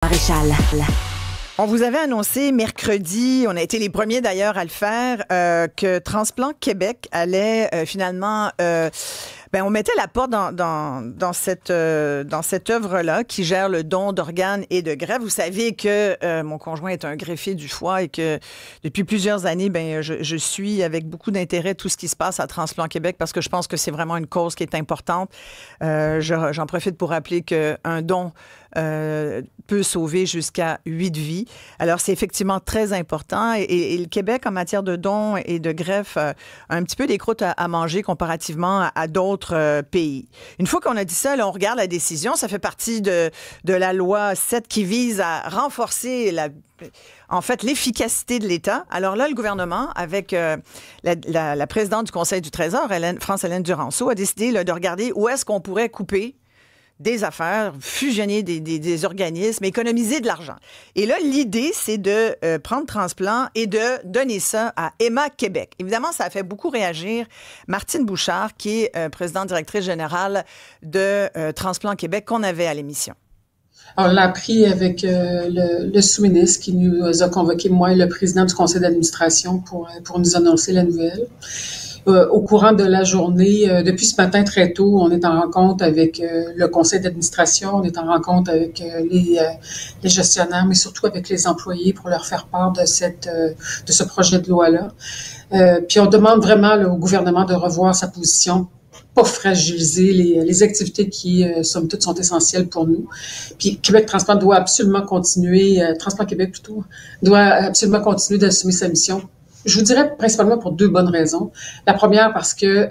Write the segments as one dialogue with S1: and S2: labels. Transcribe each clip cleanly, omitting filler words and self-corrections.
S1: Maréchal.
S2: On vous avait annoncé mercredi, on a été les premiers d'ailleurs à le faire, que Transplant Québec allait finalement... on mettait la porte dans cette œuvre-là qui gère le don d'organes et de greffes. Vous savez que mon conjoint est un greffier du foie et que depuis plusieurs années, je suis avec beaucoup d'intérêt tout ce qui se passe à Transplant Québec parce que je pense que c'est vraiment une cause qui est importante. J'en profite pour rappeler qu'un don peut sauver jusqu'à 8 vies. Alors, c'est effectivement très important. Et le Québec, en matière de dons et de greffes, a un petit peu des croûtes à manger comparativement à d'autres pays. Une fois qu'on a dit ça, là, on regarde la décision. Ça fait partie de la loi 7 qui vise à renforcer l'efficacité de l'État. Alors là, le gouvernement, avec la présidente du Conseil du Trésor, France-Hélène Duranceau, a décidé là, de regarder où est-ce qu'on pourrait couper des affaires, fusionner des organismes, économiser de l'argent. Et là, l'idée, c'est de prendre Transplant et de donner ça à Emma Québec. Évidemment, ça a fait beaucoup réagir Martine Bouchard, qui est présidente directrice générale de Transplant Québec, qu'on avait à l'émission.
S3: Alors, on l'a appris avec le sous-ministre qui nous a convoqué, moi et le président du conseil d'administration, pour nous annoncer la nouvelle. Au courant de la journée, depuis ce matin très tôt, on est en rencontre avec le conseil d'administration, on est en rencontre avec les gestionnaires, mais surtout avec les employés pour leur faire part de ce projet de loi-là. Puis on demande vraiment là, au gouvernement de revoir sa position, pas fragiliser les activités qui, somme toute, sont essentielles pour nous. Puis Québec Transplant doit absolument continuer, Transplant Québec plutôt, doit absolument continuer d'assumer sa mission. Je vous dirais principalement pour deux bonnes raisons. La première, parce que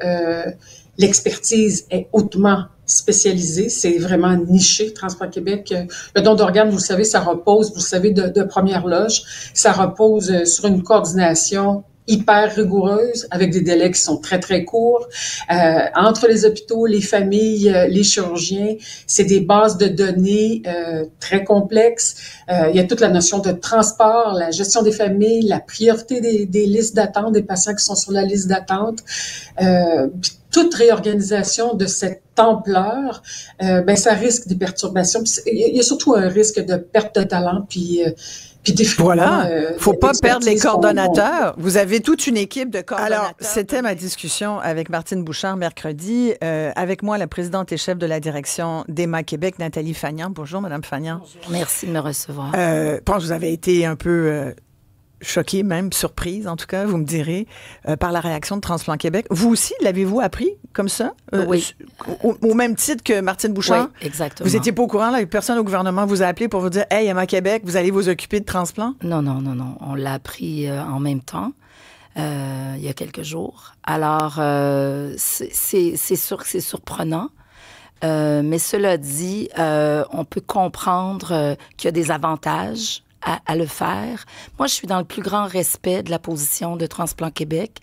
S3: l'expertise est hautement spécialisée, c'est vraiment niché, Transplant Québec. Le don d'organes, vous le savez, ça repose, vous le savez, de première loge, ça repose sur une coordination hyper rigoureuse, avec des délais qui sont très, très courts. Entre les hôpitaux, les familles, les chirurgiens, c'est des bases de données très complexes. Il y a toute la notion de transport, la gestion des familles, la priorité des listes d'attente, des patients qui sont sur la liste d'attente. Toute réorganisation de cette ampleur, ça risque des perturbations. Il y a surtout un risque de perte de talent, puis
S2: voilà, faut pas perdre les coordonnateurs. Vous avez toute une équipe de coordonnateurs. Alors, c'était ma discussion avec Martine Bouchard mercredi. Avec moi, la présidente et chef de la direction d'Emma Québec, Nathalie Fagnan. Bonjour, Madame Fagnan.
S1: Bonjour. Merci de me recevoir.
S2: Je pense que vous avez été un peu choquée, même surprise, en tout cas, vous me direz, par la réaction de Transplant Québec. Vous aussi, l'avez-vous appris comme ça?
S1: Oui.
S2: Au même titre que Martine Bouchard?
S1: Oui, exactement.
S2: Vous n'étiez pas au courant, là, personne au gouvernement vous a appelé pour vous dire « Hey, Emma Québec, vous allez vous occuper de Transplant? »
S1: Non. On l'a appris en même temps, il y a quelques jours. Alors, c'est sûr que c'est surprenant. Mais cela dit, on peut comprendre qu'il y a des avantages à le faire. Moi, je suis dans le plus grand respect de la position de Transplant Québec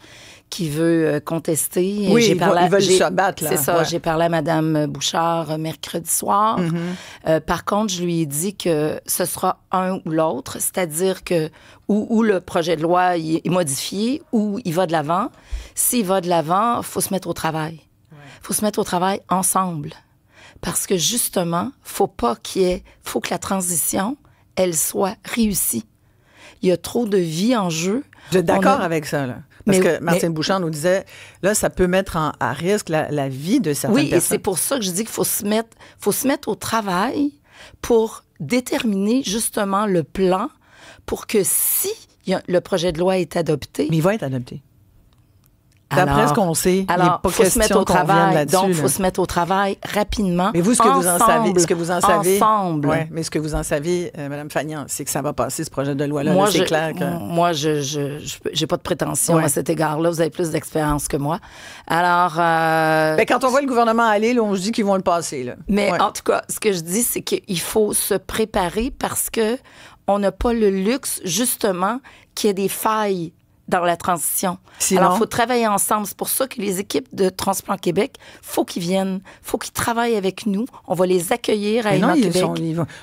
S1: qui veut contester.
S2: Oui, ils veulent se battre, là.
S1: C'est ça.
S2: Ouais.
S1: J'ai parlé à Mme Bouchard mercredi soir. Mm-hmm. Par contre, je lui ai dit que ce sera un ou l'autre, c'est-à-dire que ou le projet de loi est modifié ou il va de l'avant. S'il va de l'avant, il faut se mettre au travail. Il faut se mettre au travail ensemble. Parce que justement, faut que la transition elle soit réussie. Il y a trop de vie en jeu.
S2: Vous êtes d'accord avec ça, là? Parce que Martine Bouchard nous disait, là, ça peut mettre à risque la vie de certaines personnes.
S1: Oui, et c'est pour ça que je dis qu'il faut se mettre au travail pour déterminer justement le plan pour que si le projet de loi est adopté...
S2: Mais il va être adopté. D'après ce qu'on sait, il n'est pas question qu'on vienne là-dessus.
S1: Donc, il faut se mettre au travail rapidement.
S2: Mais vous, ce que vous en savez,
S1: ensemble.
S2: Ouais, mais ce que vous en savez, Mme Fagnan, c'est que ça va passer, ce projet de loi-là.
S1: Moi,
S2: c'est clair que...
S1: Moi, j'ai pas de prétention à cet égard-là. Vous avez plus d'expérience que moi. Alors...
S2: quand on voit le gouvernement aller, là, on se dit qu'ils vont le passer. Là.
S1: Mais en tout cas, ce que je dis, c'est qu'il faut se préparer parce que on n'a pas le luxe, justement, qu'il y ait des failles dans la transition.
S2: Sinon,
S1: alors, il faut travailler ensemble. C'est pour ça que les équipes de Transplant Québec, faut qu'ils viennent, faut qu'ils travaillent avec nous. On va les accueillir à Emma Québec.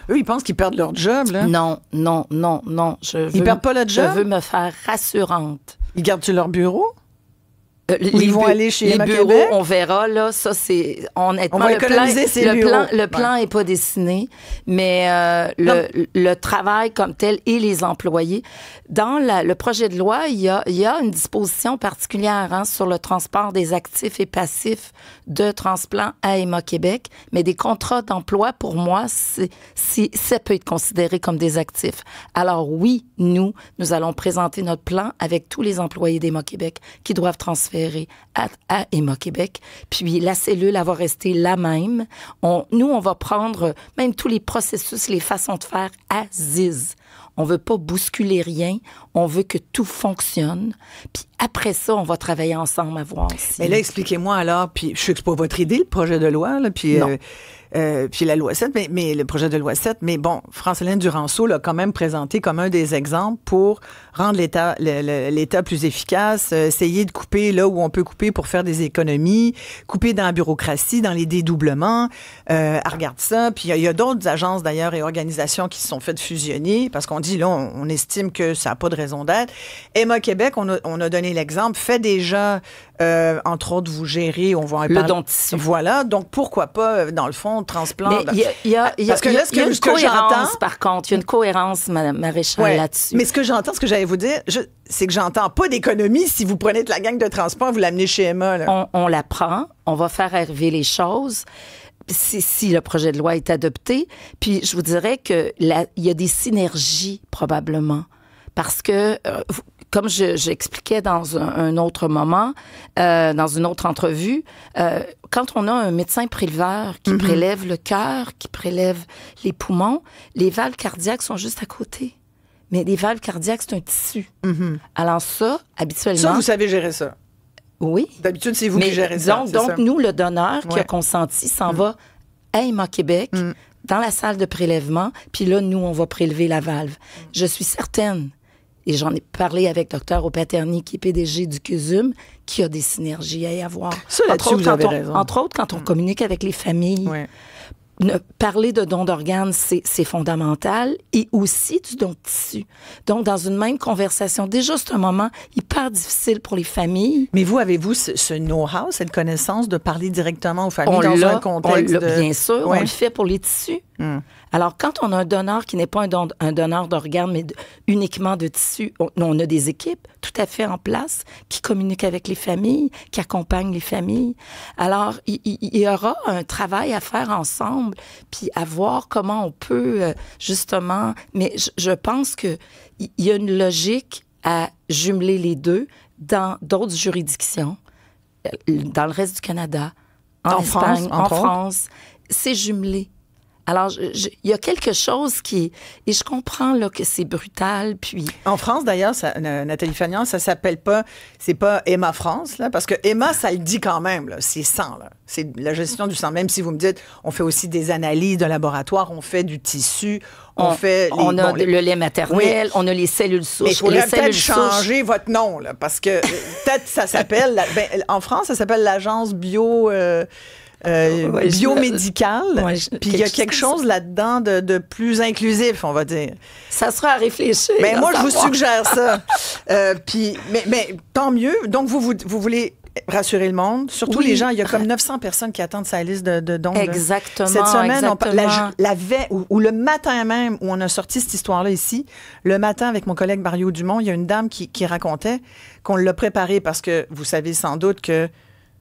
S2: Eux, ils pensent qu'ils perdent leur job, là.
S1: Non.
S2: Ils perdent pas leur job?
S1: Je veux me faire rassurante.
S2: Ils gardent-tu leur bureau? Ils vont aller chez
S1: les
S2: Emma
S1: bureaux,
S2: Québec?
S1: on verra, là. Ça, c'est... Honnêtement,
S2: On va économiser ces bureaux.
S1: Le plan n'est pas dessiné, mais le travail comme tel et les employés. Dans le projet de loi, il y a une disposition particulière sur le transport des actifs et passifs de transplant à Emma Québec, mais des contrats d'emploi, pour moi, ça peut être considéré comme des actifs. Alors oui, nous allons présenter notre plan avec tous les employés d'Emma Québec qui doivent transférer à Emma Québec. Puis la cellule, elle va rester la même. On va prendre même tous les processus, les façons de faire à Ziz. On veut pas bousculer rien. On veut que tout fonctionne. Puis après ça, on va travailler ensemble à voir si...
S2: Mais là, expliquez-moi alors, puis je sais que c'est pas votre idée, le projet de loi, là, puis la loi 7, mais le projet de loi 7, mais bon, France-Hélène Duranceau l'a quand même présenté comme un des exemples pour rendre l'État plus efficace, essayer de couper là où on peut couper pour faire des économies, couper dans la bureaucratie, dans les dédoublements, regarde ça. Puis il y a d'autres agences d'ailleurs et organisations qui se sont faites fusionner parce qu'on dit là, on estime que ça n'a pas de raison d'être. Emma Québec, on a donné l'exemple, fait déjà, entre autres, vous gérez, on va en parler.
S1: Le don de tissu.
S2: Voilà, donc pourquoi pas, dans le fond, transplant.
S1: Mais il y a une cohérence, par contre. Il y a une cohérence, Mme Maréchal, là-dessus.
S2: Mais ce que j'entends, ce que j'allais vous dire, c'est que j'entends pas d'économie si vous prenez de la gang de transport, vous l'amenez chez Emma. Là.
S1: On la prend, on va faire arriver les choses. Si le projet de loi est adopté. Puis je vous dirais qu'il y a des synergies, probablement. Parce que, comme j'expliquais dans un autre moment, dans une autre entrevue, quand on a un médecin préleveur qui prélève le cœur, qui prélève les poumons, les valves cardiaques sont juste à côté. Mais les valves cardiaques, c'est un tissu. Alors ça, habituellement...
S2: Ça, vous savez gérer ça?
S1: Oui.
S2: D'habitude, c'est vous qui gérez ça.
S1: Donc, nous, le donneur qui a consenti s'en va à Emma Québec, dans la salle de prélèvement, puis là, nous, on va prélever la valve. Je suis certaine, et j'en ai parlé avec Dr. Opaterny, qui est PDG du CUSUM, qu'il y a des synergies à y avoir.
S2: Ça, là-dessus, vous avez raison.
S1: Entre autres, quand on communique avec les familles, parler de don d'organes, c'est fondamental, et aussi du don de tissu. Donc, dans une même conversation, déjà, c'est un moment hyper difficile pour les familles.
S2: Mais vous, avez-vous ce know-how, cette connaissance de parler directement aux familles dans un contexte
S1: Bien sûr, on le fait pour les tissus. Alors, quand on a un donneur qui n'est pas un donneur d'organes, mais uniquement de tissus, on a des équipes tout à fait en place qui communiquent avec les familles, qui accompagnent les familles. Alors, il y aura un travail à faire ensemble, puis à voir comment on peut, justement... Mais je pense qu'il y a une logique à jumeler les deux dans d'autres juridictions, dans le reste du Canada, en Espagne, en France. C'est jumelé. Alors, il y a quelque chose qui... Et je comprends là, que c'est brutal, puis...
S2: En France, d'ailleurs, Nathalie Fagnan, ça s'appelle pas... C'est pas Emma France, là, parce que Emma, ça le dit quand même, là, c'est sang, là. C'est la gestion du sang. Même si vous me dites, on fait aussi des analyses de laboratoire, on fait du tissu, on fait...
S1: On a le lait maternel, on a les cellules souches.
S2: Mais il faudrait peut-être changer votre nom, là, parce que peut-être ça s'appelle... en France, ça s'appelle l'agence biomédicale, puis il y a quelque chose là-dedans de plus inclusif, on va dire.
S1: Ça sera à réfléchir.
S2: Mais moi, je vous suggère ça. Mais tant mieux. Donc, vous voulez rassurer le monde, surtout les gens. Il y a comme 900 personnes qui attendent sa liste de dons.
S1: Exactement.
S2: Cette semaine, la veille, ou le matin même, où on a sorti cette histoire-là ici, le matin, avec mon collègue Mario Dumont, il y a une dame qui racontait qu'on l'a préparée parce que vous savez sans doute que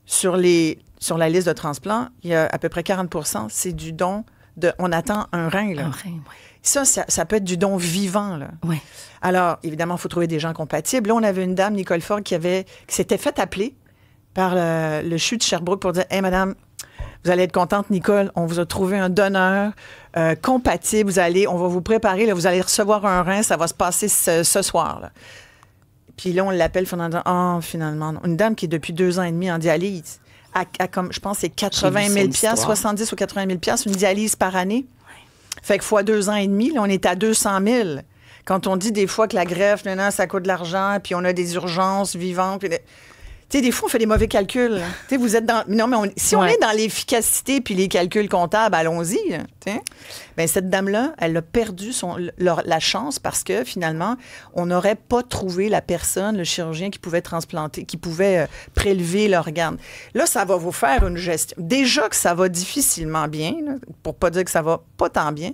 S2: sur la liste de transplant, il y a à peu près 40%, c'est du don on attend un rein, là.
S1: Un rein, oui.
S2: Ça peut être du don vivant, là.
S1: Oui.
S2: Alors, évidemment, il faut trouver des gens compatibles. Là, on avait une dame, Nicole Ford, qui s'était fait appeler par le CHU de Sherbrooke pour dire « Hey, madame, vous allez être contente, Nicole, on vous a trouvé un donneur compatible. On va vous préparer, là, vous allez recevoir un rein, ça va se passer ce soir, là. » Puis là, on l'appelle finalement, une dame qui est depuis 2 ans et demi en dialyse, comme je pense, c'est 80 000 $, 70 ou 80 000 $, une dialyse par année. Fait que fois 2 ans et demi, là, on est à 200 000. Quand on dit des fois que la greffe, ça coûte de l'argent, puis on a des urgences vivantes. Tu Tu sais, des fois, on fait des mauvais calculs. Tu sais, vous êtes dans... Non, mais si on est dans l'efficacité puis les calculs comptables, allons-y. Bien, cette dame-là, elle a perdu la chance parce que, finalement, on n'aurait pas trouvé la personne, le chirurgien qui pouvait transplanter, qui pouvait prélever l'organe. Là, ça va vous faire une gestion. Déjà que ça va difficilement bien, là, pour pas dire que ça va pas tant bien.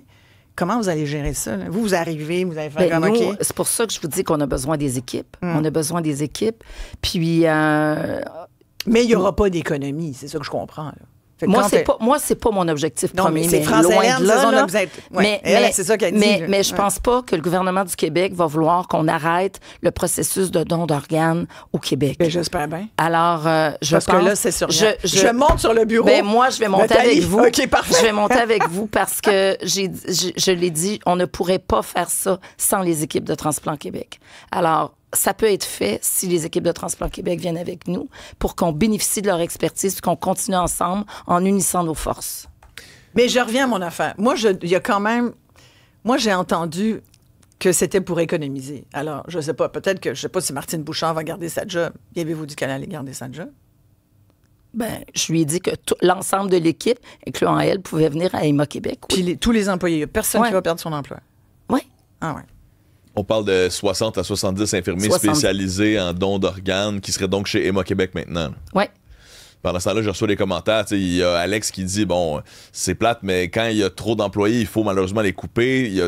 S2: Comment vous allez gérer ça? Là? Vous arrivez, vous allez faire comme OK.
S1: C'est pour ça que je vous dis qu'on a besoin des équipes. On a besoin des équipes. Puis...
S2: mais il n'y aura pas d'économie, c'est ça que je comprends. Là.
S1: Moi, c'est pas mon objectif premier,
S2: mais
S1: loin de là.
S2: C'est ça qu'elle dit.
S1: Mais je pense pas que le gouvernement du Québec va vouloir qu'on arrête le processus de don d'organes au Québec.
S2: Ben, j'espère bien.
S1: Alors,
S2: Parce que là, c'est sûr. Je monte sur le bureau.
S1: Ben, moi, je vais monter avec vous.
S2: OK, parfait.
S1: Je vais monter avec vous parce que je l'ai dit, on ne pourrait pas faire ça sans les équipes de Transplant Québec. Alors, ça peut être fait si les équipes de Transplant Québec viennent avec nous pour qu'on bénéficie de leur expertise et qu'on continue ensemble en unissant nos forces.
S2: Mais je reviens à mon affaire. Moi, il y a quand même... Moi, j'ai entendu que c'était pour économiser. Alors, je sais pas, peut-être que... Je sais pas si Martine Bouchard va garder sa job. Y avez-vous dit qu'elle allait garder sa job?
S1: Ben, je lui ai dit que l'ensemble de l'équipe, incluant elle, pouvait venir à Emma Québec. Oui.
S2: Puis tous les employés, il n'y a personne qui va perdre son emploi.
S1: Oui.
S2: Ah ouais.
S4: On parle de 60 à 70 infirmiers spécialisés en dons d'organes qui seraient donc chez Emma Québec maintenant.
S1: Oui.
S4: Pendant ce temps-là, je reçois des commentaires. Il y a Alex qui dit, bon, c'est plate, mais quand il y a trop d'employés, il faut malheureusement les couper.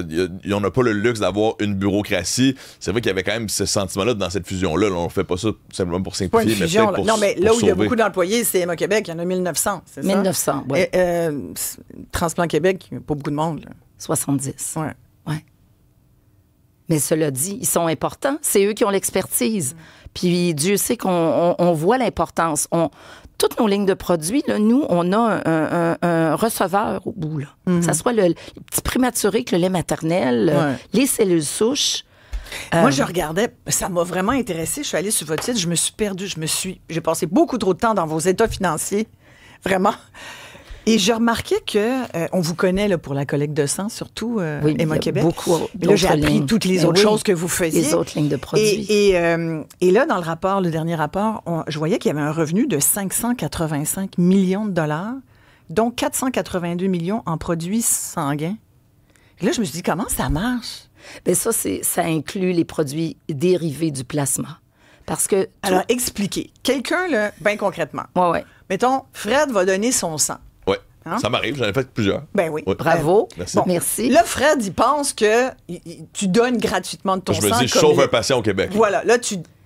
S4: On n'a pas le luxe d'avoir une bureaucratie. C'est vrai qu'il y avait quand même ce sentiment-là dans cette fusion-là. Là, on ne fait pas ça simplement pour simplifier, mais peut-être pour
S2: non, mais là où
S4: sauver.
S2: Il y a beaucoup d'employés, c'est Emma Québec. Il y en a 1900, c'est ça?
S1: 1900, oui.
S2: Transplant Québec, il n'y a pas beaucoup de monde. Là.
S1: 70.
S2: Oui.
S1: Ouais. Mais cela dit, ils sont importants. C'est eux qui ont l'expertise. Puis Dieu sait qu'on voit l'importance. Toutes nos lignes de produits, là, nous, on a un receveur au bout. Là. Que ce soit le petit prématuré que le lait maternel, les cellules souches.
S2: Moi, je regardais, ça m'a vraiment intéressée. Je suis allée sur votre site, je me suis perdue. J'ai passé beaucoup trop de temps dans vos états financiers. Vraiment. Et je remarquais on vous connaît là, pour la collecte de sang, surtout Emma Québec.
S1: Beaucoup
S2: là, j'ai appris toutes les autres choses que vous faisiez.
S1: Les autres lignes de produits.
S2: Et là, dans le dernier rapport, je voyais qu'il y avait un revenu de 585 millions de dollars, dont 482 millions en produits sanguins. Et là, je me suis dit, comment ça marche?
S1: Bien, ça inclut les produits dérivés du plasma. Parce que...
S2: Alors, expliquez. Quelqu'un, là, bien concrètement.
S1: Oui.
S2: Mettons, Fred va donner son sang.
S4: Hein? Ça m'arrive, j'en ai fait plusieurs.
S2: Ben oui.
S1: Bravo.
S4: Merci.
S2: Bon,
S1: merci.
S2: Là, Fred, il pense que tu donnes gratuitement de ton sang.
S4: Je me dis, je sauve un patient au Québec.
S2: Voilà.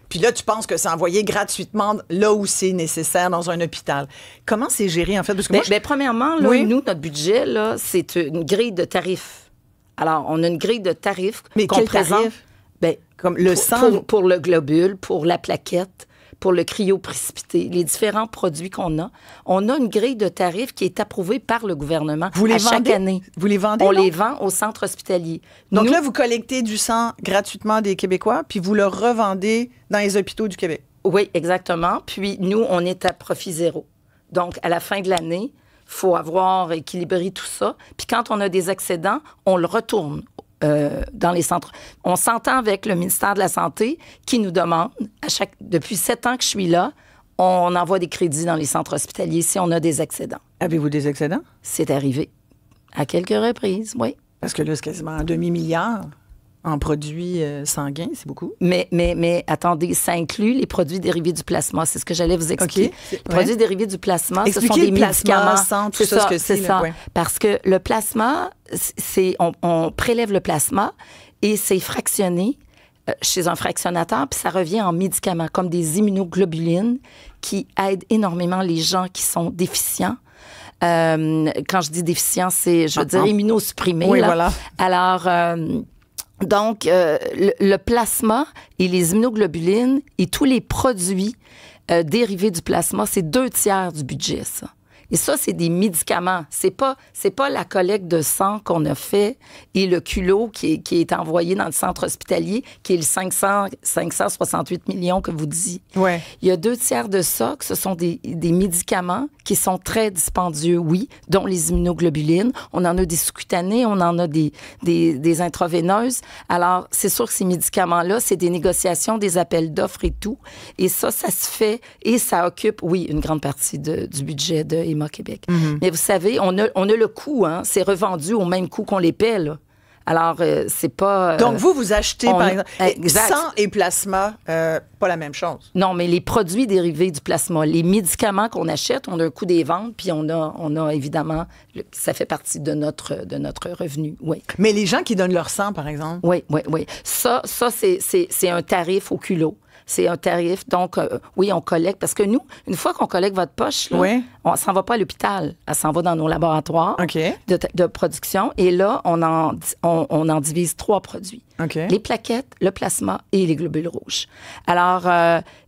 S2: Puis là, tu penses que c'est envoyé gratuitement là où c'est nécessaire dans un hôpital. Comment c'est géré, en fait? Parce que
S1: premièrement, là, nous, notre budget, là, c'est une grille de tarifs. Alors, on a une grille de tarifs qu'on présente. Tarif? Ben,
S2: comme le sang?
S1: Pour le globule, pour la plaquette, pour le cryoprécipité, les différents produits qu'on a. On a une grille de tarifs qui est approuvée par le gouvernement chaque année.
S2: Vous les vendez?
S1: On les vend au centre hospitalier.
S2: Donc là, vous collectez du sang gratuitement des Québécois, puis vous le revendez dans les hôpitaux du Québec.
S1: Oui, exactement. Puis nous, on est à profit zéro. Donc, à la fin de l'année, il faut avoir équilibré tout ça. Puis quand on a des excédents, on le retourne dans les centres. On s'entend avec le ministère de la Santé qui nous demande, depuis 7 ans que je suis là, on envoie des crédits dans les centres hospitaliers si on a des excédents.
S2: Avez-vous des excédents?
S1: C'est arrivé. À quelques reprises, oui.
S2: Parce que là, c'est quasiment un demi-milliard en produits sanguins, c'est beaucoup.
S1: Mais attendez, ça inclut les produits dérivés du plasma. C'est ce que j'allais vous expliquer.
S2: Okay.
S1: Les produits dérivés du plasma,
S2: expliquez
S1: ce sont des médicaments.
S2: C'est ça,
S1: c'est ça. Ouais. Parce que le plasma, on prélève le plasma et c'est fractionné chez un fractionnateur, puis ça revient en médicaments, comme des immunoglobulines qui aident énormément les gens qui sont déficients. Quand je dis déficient, c'est, je veux dire, immunosupprimés.
S2: Oui,
S1: là.
S2: Voilà.
S1: Alors... Donc, le plasma et les immunoglobulines et tous les produits dérivés du plasma, c'est 2/3 du budget, ça. Et ça, c'est des médicaments. C'est pas la collecte de sang qu'on a fait et le culot qui est envoyé dans le centre hospitalier, qui est le 568 millions que vous disiez.
S2: Ouais.
S1: Il y a 2/3 de ça que ce sont des médicaments qui sont très dispendieux, oui, dont les immunoglobulines. On en a des sous-cutanés, on en a des intraveineuses. Alors, c'est sûr que ces médicaments-là, c'est des négociations, des appels d'offres et tout. Et ça se fait et ça occupe, oui, une grande partie du budget de Héma Québec. Mm-hmm. Mais vous savez, on a le coût, hein, c'est revendu au même coût qu'on les paie, là. Alors, c'est pas...
S2: Donc, vous achetez, par exemple,
S1: exact.
S2: sang et plasma, pas la même chose.
S1: Non, mais les produits dérivés du plasma, les médicaments qu'on achète, on a un coût des ventes, puis on a évidemment, ça fait partie de notre revenu, oui.
S2: Mais les gens qui donnent leur sang, par exemple?
S1: Oui. Ça c'est un tarif au culot. C'est un tarif. Donc, oui, on collecte. Parce que nous, une fois qu'on collecte votre poche, là, on s'en va pas à l'hôpital. Elle s'en va dans nos laboratoires de production. Et là, on en divise 3 produits. Okay. Les plaquettes, le plasma et les globules rouges. Alors,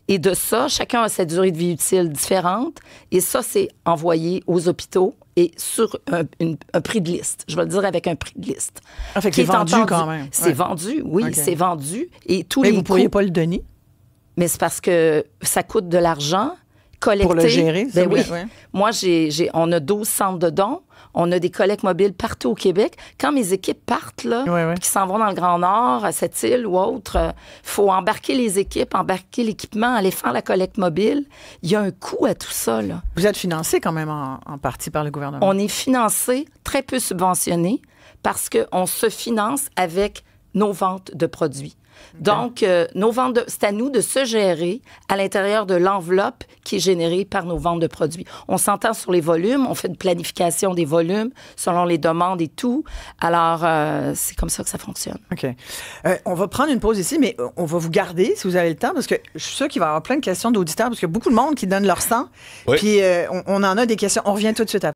S1: et de ça, chacun a sa durée de vie utile différente. Et ça, c'est envoyé aux hôpitaux et sur un prix de liste. Je vais le dire avec un prix de liste.
S2: Ah, fait que c'est vendu quand même.
S1: C'est vendu, oui, c'est vendu. Et tous
S2: Mais
S1: les
S2: vous ne pourriez pas le donner?
S1: Mais c'est parce que ça coûte de l'argent. Collecter.
S2: Pour le gérer,
S1: ben oui. Moi, on a 12 centres de dons. On a des collectes mobiles partout au Québec. Quand mes équipes partent, là, qui s'en vont dans le Grand Nord, à cette île ou autre, il faut embarquer les équipes, embarquer l'équipement, aller faire la collecte mobile. Il y a un coût à tout ça, là.
S2: Vous êtes financé quand même en partie par le gouvernement.
S1: On est financé, très peu subventionné, parce qu'on se finance avec nos ventes de produits. Donc, c'est à nous de se gérer à l'intérieur de l'enveloppe qui est générée par nos ventes de produits. On s'entend sur les volumes, on fait une planification des volumes selon les demandes et tout. Alors, c'est comme ça que ça fonctionne.
S2: OK. On va prendre une pause ici, mais on va vous garder si vous avez le temps, parce que je suis sûre qu'il va y avoir plein de questions d'auditeurs, parce qu'il y a beaucoup de monde qui donne leur sang. Oui. Puis, on en a des questions. On revient tout de suite après.